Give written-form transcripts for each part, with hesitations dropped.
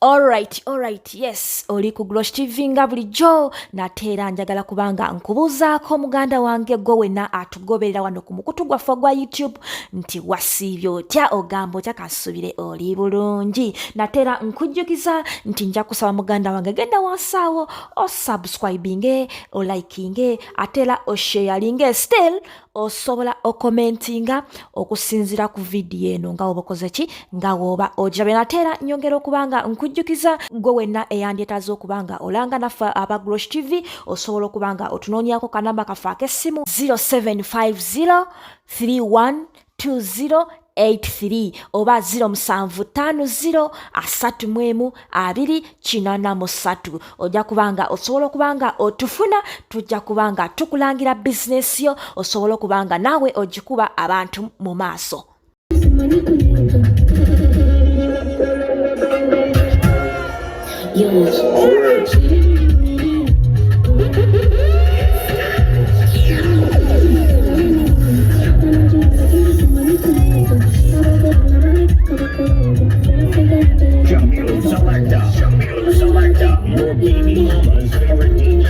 Alright, yes, oli ku Glosh TV nga bulijjo nateera njagala kubanga nkubuzaako muganda wange gwe wenna atugoberera wano ku mukutu gwaffe gwa YouTube nti wasiibye otya ogamba otya kasubire oli bulungi. Nateera nkujjukiza nti nja kusaba muganda wange genda wansaawo o subscribinge o likinge ateera o sharinge still osobola okomentinga okusinzira ku video eno nga obakoze ki nga woba ojabe. Nateera nyongera okubanga nkujjukiza gwe wenna eyandyetaaza okubanga olanga naffe aba Glosh TV osobola okubanga otunoonyako kanamba kaffe ak'essimu 0750312083 oba 0750312083 ojja kubanga osobola okubanga otufuna tujja kubanga tukulangira bizinesi yo osobola okubanga naawe ogikuba abantu mu maaso. Your baby mama's favorite DJ.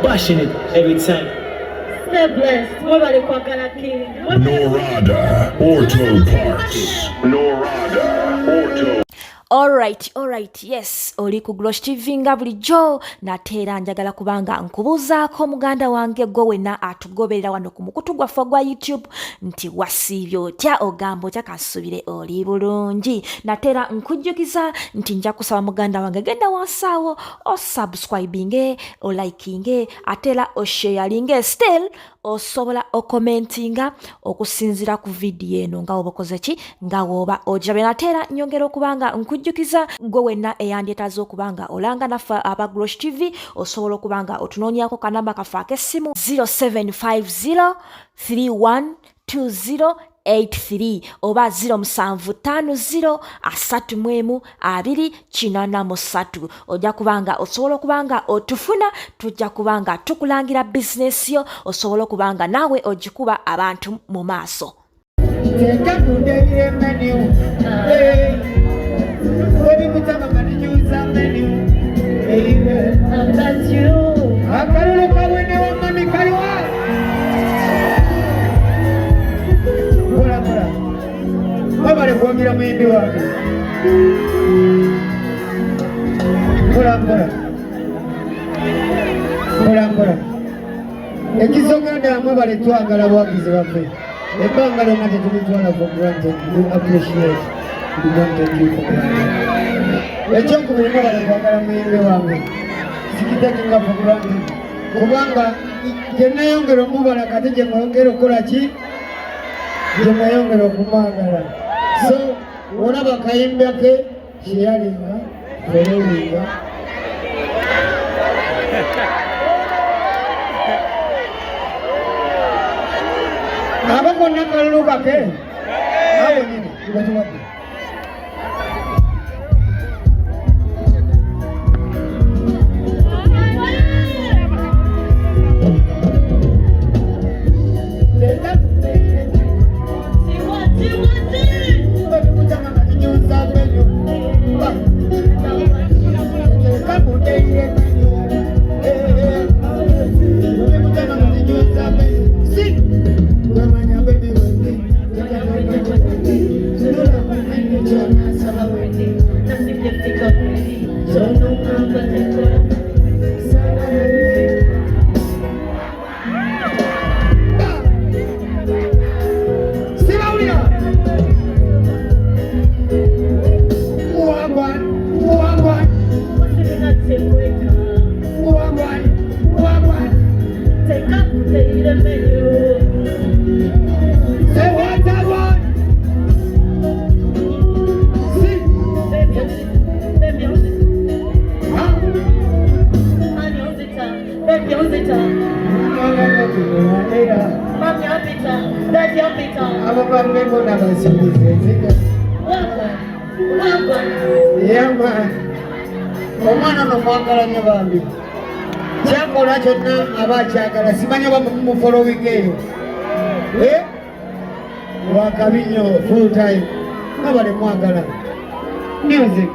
Bashing it every time. Stay blessed. Norada Auto Parts. Norada Auto. Alright, yes, oli ku Glosh TV nga bulijjo nate era njagala kubanga nkubuuzaako muganda wange gwe wenna atugoberera wano ku mukutu gwaffe gwa YouTube nti wasiibye otya ogamba otya kasubire oli bulungi nate era nkujjukiza nti nja kusaba muganda wange genda wansaawo osubscribinge olikinge ate era osharinge still osobola okomentinga okusinzira ku video eno nga woba okoze ki nga woba ojabe nate era nyongera okubanga nkujjukiza gwe wenna eyandyetaaze okubanga olanga naffe aba Glosh TV osobola okubanga otunoonyako kanamba kaffe ak'essimu 0750312083 oba 0750312083 ojja kubanga osobola okubanga otufuna tujja kubanga tukulangira bizinesi yo osobola okubanga naawe ogikuba abantu mu maaso. Ekisogenda mwebale twagala bwagizi baffe ebbanga lyonna tetulitwala for granted. We appreciate we don't take you for granted. Ekyokubiri mwebale kwagala muyimbi wange sikitekinga for granted kubanga gye nayongera omubala kati gye mwayongera okukola ki gye mwayongera okumwagala. So olaba akayimba ke kyeyalinga olewinga abakonna kalulu kake abo nyine batuwadde omwana nomwagala ne bambi kyakola kyonna aba kyagala simanya oba mufolowing eyo wakabinyo full time nga bale mwagala music